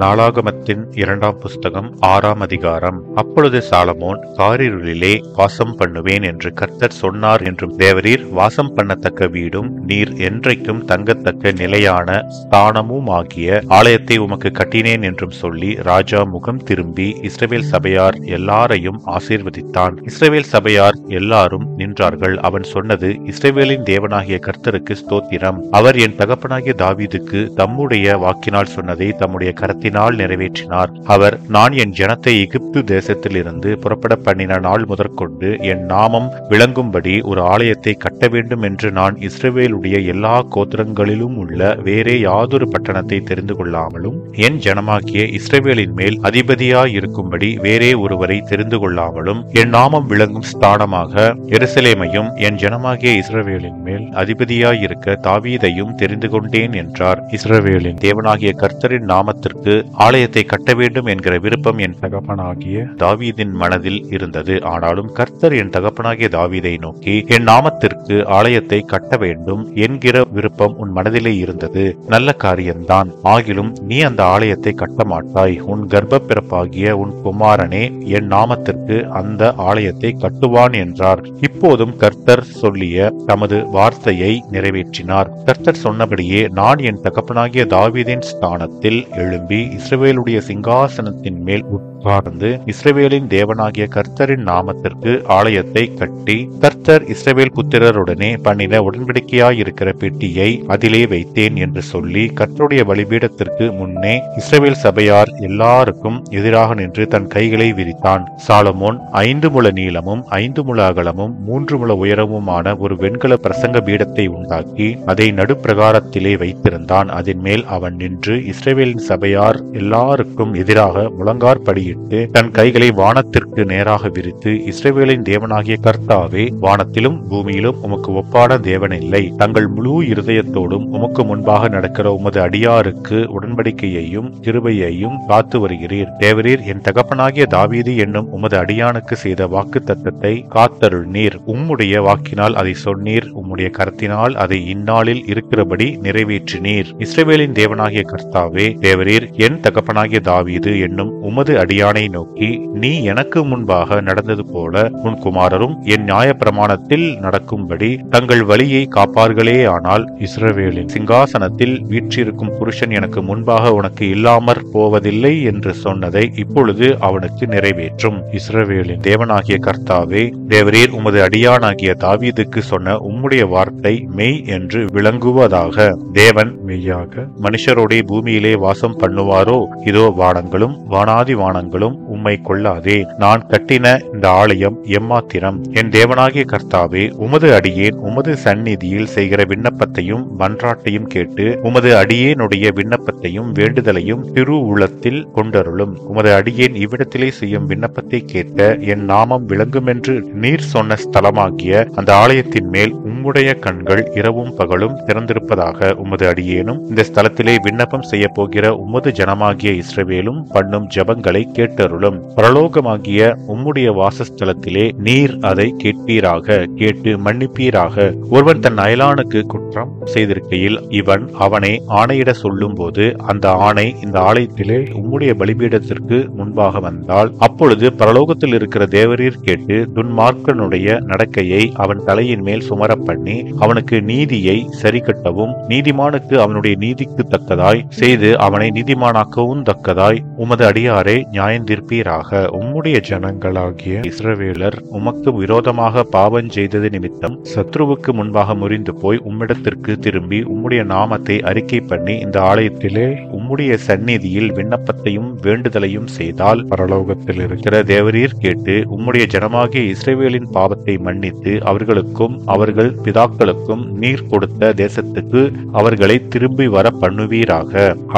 நாளாகமத்தின் 2ஆம் புஸ்தகம் 6ஆம் அதிகாரம். அப்பொழுது சாலமோன், காரிருளிலே வாசம் பண்ணுவேன் என்று கர்த்தர் சொன்னார் என்றும், தேவரீர் வாசம் பண்ணத்தக்க வீடும் நீர் என்றைக்கும் தங்கத்தக்க நிலையான ஸ்தானமுமாகிய ஆலயத்தை உமக்கு கட்டினேன் என்றும் சொல்லி ராஜா முகம் திரும்பி இஸ்ரவேல் சபையார் எல்லாரையும் ஆசீர்வதித்தான். இஸ்ரவேல் சபையார் எல்லாரும் நின்றார்கள். அவன் சொன்னது, இஸ்ரவேலின் தேவனாகிய கர்த்தருக்கு ஸ்தோத்திரம். அவர் என் தகப்பனாகிய தாவீதுக்கு தம்முடைய வாக்கினால் சொன்னதை தம்முடைய கரத்தினால் நிறைவேற்றினார். அவர், நான் என் ஜனத்தை எகிப்து தேசத்திலிருந்து புறப்பட பண்ணின நாள் முதற்கொண்டு என் நாமம் விளங்கும்படி ஒரு ஆலயத்தை கட்ட வேண்டும் என்று நான் இஸ்ரவேலுடைய எல்லா கோத்திரங்களிலும் உள்ள வேறே யாதொரு பட்டணத்தை தெரிந்து கொள்ளாமலும் என் ஜனமாகிய இஸ்ரவேலின் மேல் அதிபதியாயிருக்கும்படி வேறே ஒருவரை தெரிந்து கொள்ளாமலும் என் நாமம் விளங்கும் ஸ்தானமாக எருசலேமையும் என் ஜனமாகிய இஸ்ரவேலின் மேல் அதிபதியாயிருக்க தாவீதையும் தெரிந்து கொண்டேன் என்றார். இஸ்ரவேலின் தேவனாகிய கர்த்தரின் நாமத்திற்கு ஆலயத்தை கட்ட வேண்டும் என்கிற விருப்பம் என் தகப்பனாகிய தாவீதின் மனதில் இருந்தது. ஆனாலும் கர்த்தர் என் தகப்பனாகிய தாவீதை நோக்கி, என் நாமத்திற்கு ஆலயத்தை கட்ட வேண்டும் என்கிற விருப்பம் உன் மனதிலே இருந்தது, நல்ல காரியம்தான். ஆகிலும் நீ அந்த ஆலயத்தை கட்ட மாட்டாய். உன் கர்ப்ப பிறப்பாகிய உன் குமாரனே என் நாமத்திற்கு அந்த ஆலயத்தை கட்டுவான் என்றார். இப்போதும் கர்த்தர் சொல்லிய தமது வார்த்தையை நிறைவேற்றினார். கர்த்தர் சொன்னபடியே நான் என் தகப்பனாகிய தாவீதின் ஸ்தானத்தில் எழும்பி இஸ்ரவேலுடைய சிங்காசனத்தின் மேல் உட்கார்ந்து இஸ்ரவேலின் தேவனாகிய கர்த்தரின் நாமத்திற்கு ஆலயத்தை கட்டி, கர்த்தர் இஸ்ரவேல் புத்திரருடனே பண்ணின உடன்படிக்கையாயிருக்கிற பெட்டியை அதிலே வைத்தேன் என்று சொல்லி கர்த்தருடைய பலிபீடத்திற்கு முன்னே இஸ்ரவேல் சபையார் எல்லாருக்கும் எதிராக நின்று தன் கைகளை விரித்தான். சாலமோன் 5 முழ நீளமும் 5 முழ அகலமும் 3 முழ உயரமுமான ஒரு வெண்கல பிரசங்க பீடத்தை உண்டாக்கி அதை நடுப்பிரகாரத்திலே வைத்திருந்தான். அதன் மேல் அவன் நின்று இஸ்ரவேலின் சபையார் எல்லாருக்கும் எதிராக முழங்காற்படியிட்டு தன் கைகளை வானத்திற்கு நேராக விரித்து, இஸ்ரவேலின் தேவனாகிய கர்த்தாவே, வானத்திலும் பூமியிலும் உமக்கு ஒப்பான தேவனில்லை. தங்கள் முழு இருதயத்தோடும் உமக்கு முன்பாக நடக்கிற உமது அடியாருக்கு உடன்படிக்கையையும் கிருபையையும் காத்து வருகிறீர். தேவரீர் என் தகப்பனாகிய தாவீது என்னும் உமது அடியானுக்கு செய்த வாக்கு தத்தத்தை காத்தருள்நீர். உம்முடைய வாக்கினால் அதை சொன்னீர். உம்முடைய கரத்தினால் அதை இந்நாளில் இருக்கிறபடி நிறைவேற்றினீர். இஸ்ரவேலின் தேவனாகிய கர்த்தாவே, தேவரீர் என் தகப்பனாகிய தாவீது என்னும் உமது அடியானை நோக்கி, நீ எனக்கு முன்பாக நடந்தது போல உன் குமாரரும் என் நியாய பிரமாணத்தில் நடக்கும்படி தங்கள் வழியை காப்பார்களே. ஆனால் இஸ்ரவேலின் சிங்காசனத்தில் வீற்றிருக்கும் புருஷன் எனக்கு முன்பாக உனக்கு இல்லாமற் போவதில்லை என்று சொன்னதை இப்பொழுது அவனுக்கு நிறைவேற்றும். இஸ்ரவேலின் தேவனாகிய கர்த்தாவே, தேவரீர் உமது அடியானாகிய தாவீதுக்கு சொன்ன உம்முடைய வார்த்தை மெய் என்று விளங்குவதாக. தேவன் மெய்யாக மனுஷரோடே பூமியிலே வாசம் பண்ணுவாரோ? இதோ வானங்களும் வானாதி வானங்களும் உம்மை கொள்ளாதே. நான் கட்டின இந்த ஆலயம் எம்மாத்திரம்? என் தேவனாகிய கர்த்தாவே, உமது அடியேன் உமது சந்நிதியில் செய்கிற விண்ணப்பத்தையும் மன்றாட்டையும் கேட்டு உமது அடியேனுடைய விண்ணப்பத்தையும் வேண்டுதலையும் திரு உள்ளத்தில் கொண்டருளும். உமது அடியேன் இவ்விடத்திலே செய்யும் விண்ணப்பத்தை கேட்க என் நாமம் விளங்குமென்று நீர் சொன்ன ஸ்தலமாகிய அந்த ஆலயத்தின் மேல் உம்முடைய கண்கள் இரவும் பகலும் திறந்திருப்பதாக. உமது அடியேனும் இந்த ஸ்தலத்திலே விண்ணப்பம் செய்ய போகிற உமது ஜனமாகிய இஸ்ரவேலும் பண்ணும் ஜபங்களை கேட்டருளும். பரலோகமாகிய உம்முடைய வாசஸ்தலத்திலே நீர் அதை கேட்பீராக, கேட்டு மன்னிப்பீராக. ஒருவன் தன் அயலானுக்கு குற்றம் செய்திருக்கையில் இவன் அவனை ஆணையிட சொல்லும் போது அந்த ஆணை இந்த ஆலயத்திலே உம்முடைய பலிபீடத்திற்கு முன்பாக வந்தால், அப்பொழுது பரலோகத்தில் இருக்கிற தேவரீர் கேட்டு துன்மார்க்கனுடைய நடக்கையை அவன் தலையின் மேல் சுமர பண்ணி அவனுக்கு நீதியை சரிகட்டவும் நீதிமானுக்கு அவனுடைய நீதிக்கு தக்கதாய் செய்து அவனை நீதிமானாக்கவும் தக்கதாய் உமது அடியாரை நியாயந்தீர்ப்பீராக. உம்முடைய ஜனங்களாகிய இஸ்ரவேலர் உமக்கு விரோதமாக பாவம் செய்தது நிமித்தம் சத்ருவுக்கு முன்பாக முறிந்து போய் உம்மிடத்திற்கு திரும்பி உம்முடைய நாமத்தை அறிக்கை பண்ணி இந்த ஆலயத்திலே உம்முடைய சந்நிதியில் விண்ணப்பத்தையும் வேண்டுதலையும் செய்தால், பரலோகத்தில் இருக்கிற தேவரீர் கேட்டு உம்முடைய ஜனமாகிய இஸ்ரவேலின் பாவத்தை மன்னித்து அவர்களுக்கும் அவர்கள் பிதாக்களுக்கும் நீர் கொடுத்த தேசத்துக்கு அவர்களை திரும்பி வர பண்ணுவீராக.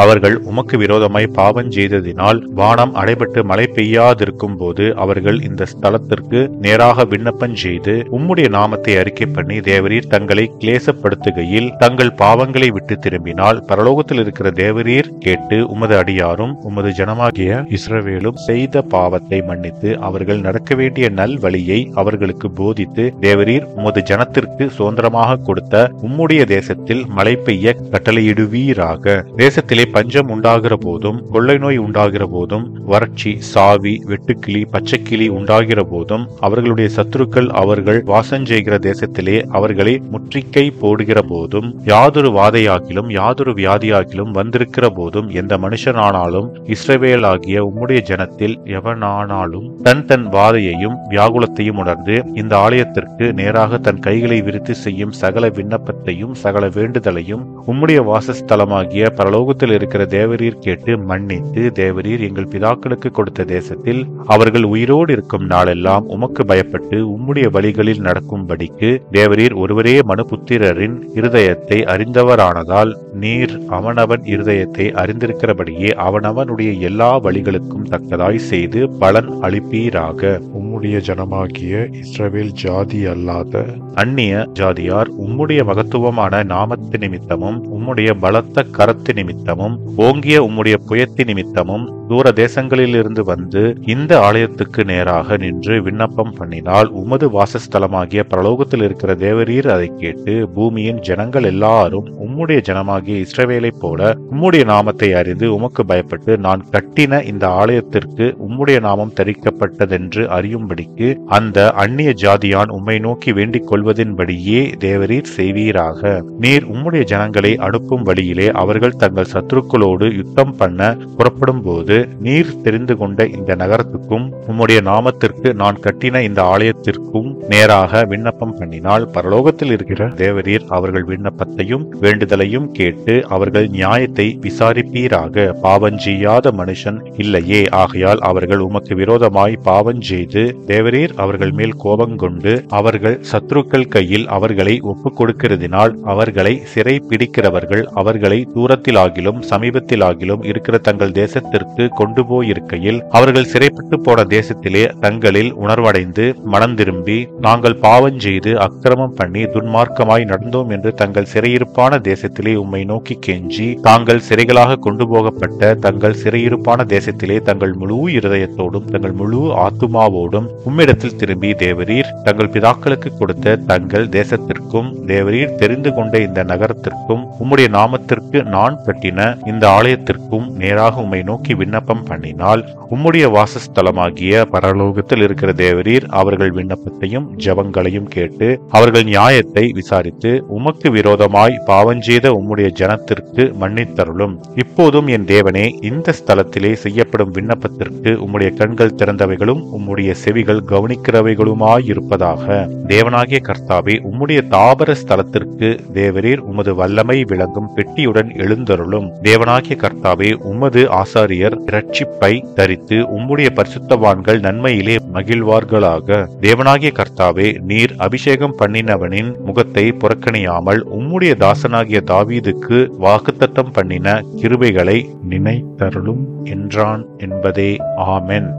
அவர்கள் உமக்கு விரோதமாய் பாவம் செய்ததினால் வானம் அடைபட்டு விட்டு மழை பெய்யாதிருக்கும் போது அவர்கள் இந்த ஸ்தலத்திற்கு நேராக விண்ணப்பம் செய்து உம்முடைய நாமத்தை அறிக்கை பண்ணி தேவரீர் தங்களை கிளேசப்படுத்துகையில் தங்கள் பாவங்களை விட்டு திரும்பினால் பரலோகத்தில் இருக்கிற தேவரீர் கேட்டு உமது அடியாரும் உமது ஜனமாகிய இஸ்ரவேலும் செய்த பாவத்தை மன்னித்து அவர்கள் நடக்க வேண்டிய நல் வழியை அவர்களுக்கு போதித்து தேவரீர் உமது ஜனத்திற்கு சுதந்திரமாக கொடுத்த உம்முடைய தேசத்தில் மழை பெய்ய கட்டளையிடுவீராக. தேசத்திலே பஞ்சம் உண்டாகிற போதும் கொள்ளை நோய் உண்டாகிற போதும் வறட்சி சாவி வெட்டுக்கிளி பச்சைக்கிளி உண்டாகிற போதும் அவர்களுடைய சத்துருக்கள் அவர்கள் வாசஞ்செய்கிற தேசத்திலே அவர்களை முற்றிக்கை போடுகிற போதும் யாதொரு வாதையாகிலும் யாதொரு வியாதியாகிலும் வந்திருக்கிற போதும் எந்த மனுஷனானாலும் இஸ்ரவேல் ஆகிய உம்முடைய ஜனத்தில் எவனானாலும் தன் வாதையையும் வியாகுலத்தையும் உணர்ந்து இந்த ஆலயத்திற்கு நேராக தன் கைகளை விரித்து செய்யும் சகல விண்ணப்பத்தையும் சகல வேண்டுதலையும் உம்முடைய வாசஸ்தலமாகிய பரலோகத்தில் இருக்கிற தேவரீர் கேட்டு மன்னித்து தேவரீர் எங்கள் பிதாக்களுக்கு கொடுத்த தேசத்தில் அவர்கள் உயிரோடு இருக்கும் நாளெல்லாம் உமக்கு பயப்பட்டு உம்முடைய வழிகளில் நடக்கும்படிக்கு தேவரீர் ஒருவரே மனுபுத்திரரின் இருதயத்தை அறிந்தவரானதால் நீர் அவனவன் இருதயத்தை அறிந்திருக்கிறபடியே அவனவனுடைய எல்லா வழிகளுக்கும் தக்கதாய் செய்து பலன் அளிப்பீராக. உம்முடைய ஜனமாகிய இஸ்ரவேல் ஜாதி அல்லாத அந்நிய ஜாதியார் உம்முடைய மகத்துவமான நாமத்து நிமித்தமும் உம்முடைய பலத்த கரத்து நிமித்தமும் ஓங்கிய உம்முடைய புயத்தி நிமித்தமும் தூர தேசங்களிலிருந்து வந்து இந்த ஆலயத்துக்கு நேராக நின்று விண்ணப்பம் பண்ணினால் உமது வாசஸ்தலமாகிய பரலோகத்தில் இருக்கிற தேவரீர் அதை கேட்டு பூமியின் ஜனங்கள் எல்லாரும் உம்முடைய ஜனமாகிய இஸ்ரவேலைப் போல உம்முடைய நாமத்தை அறிந்து உமக்கு பயப்பட்டு நான் கட்டின இந்த ஆலயத்திற்கு உம்முடைய நாமம் தரிக்கப்பட்டதென்று அறியும்படிக்கு அந்த அந்நிய ஜாதியான் உம்மை நோக்கி வேண்டிக் கொள்வதின்படியே தேவரீர் செய்வீராக. நீர் உம்முடைய ஜனங்களை அனுப்பும் வழியிலே அவர்கள் தங்கள் சத்துருக்களோடு யுத்தம் பண்ண புறப்படும் போது நீர் தெரிந்து கொண்ட இந்த நகரத்துக்கும் உம்முடைய நாமத்திற்கு நான் கட்டின இந்த ஆலயத்திற்கும் நேராக விண்ணப்பம் பண்ணினால் பரலோகத்தில் இருக்கிற தேவரீர் அவர்கள் விண்ணப்பத்தையும் வேண்டுதலையும் கேட்டு அவர்கள் நியாயத்தை விசாரிப்பீராக. பாவஞ்செய்யாத மனுஷன் இல்லையே, ஆகையால் அவர்கள் உமக்கு விரோதமாய் பாவஞ்செய்து தேவரீர் அவர்கள் மேல் கோபங்கொண்டு அவர்கள் சத்துருக்கள் கையில் அவர்களை ஒப்புக் கொடுக்கிறதினால் அவர்களை சிறை பிடிக்கிறவர்கள் அவர்களை தூரத்திலாகிலும் சமீபத்திலாகிலும் இருக்கிற தங்கள் தேசத்திற்கு கொண்டு போயிருக்கையில் அவர்கள் சிறைப்பட்டு போன தேசத்திலே தங்களில் உணர்வடைந்து மனம் திரும்பி நாங்கள் பாவஞ்செய்து அக்கிரமம் பண்ணி துன்மார்க்கமாய் நடந்தோம் என்று தங்கள் சிறையிருப்பான தேசத்திலே உம்மை நோக்கி கெஞ்சி தாங்கள் சிறைகளாக கொண்டு போகப்பட்ட தங்கள் சிறையிருப்பான தேசத்திலே தங்கள் முழு இருதயத்தோடும் தங்கள் முழு ஆத்துமாவோடும் உம்மிடத்தில் திரும்பி தேவரீர் தங்கள் பிதாக்களுக்கு கொடுத்த தங்கள் தேசத்திற்கும் தேவரீர் தெரிந்து கொண்ட இந்த நகரத்திற்கும் உம்முடைய நாமத்திற்கு நான் கட்டின இந்த ஆலயத்திற்கும் நேராக உம்மை நோக்கி விண்ணப்பம் பண்ணினால் உம்முடைய வாசஸ்தலமாகிய பரலோகத்தில் இருக்கிற தேவரீர் அவர்கள் விண்ணப்பத்தையும் ஜெபங்களையும் கேட்டு அவர்கள் நியாயத்தை விசாரித்து உமக்கு விரோதமாய் பாவஞ்செய்த உம்முடைய ஜனத்திற்கு மன்னித்தருளும். இப்போதும் என் தேவனே, இந்த ஸ்தலத்திலே செய்யப்படும் விண்ணப்பத்திற்கு உம்முடைய கண்கள் திறந்தவைகளும் உம்முடைய செவிகள் கவனிக்கிறவைகளுமாயிருப்பதாக. தேவனாகிய கர்த்தாவே, உம்முடைய தாபர ஸ்தலத்திற்கு தேவரீர் உமது வல்லமை விளங்கும் பெட்டியுடன் எழுந்தருளும். தேவனாகிய கர்த்தாவே, உமது ஆசாரியர் இரட்சிப்பை தரித்து உம்முடைய பரிசுத்தவான்கள் நன்மையிலே மகிழ்வார்களாக. தேவனாகிய கர்த்தாவே, நீர் அபிஷேகம் பண்ணினவனின் முகத்தை புறக்கணியாமல் உம்முடைய தாசனாகிய தாவீதுக்கு வாக்குத்தத்தம் பண்ணின கிருபைகளை நினைத்தருளும் என்றான் என்பதே. ஆமென்.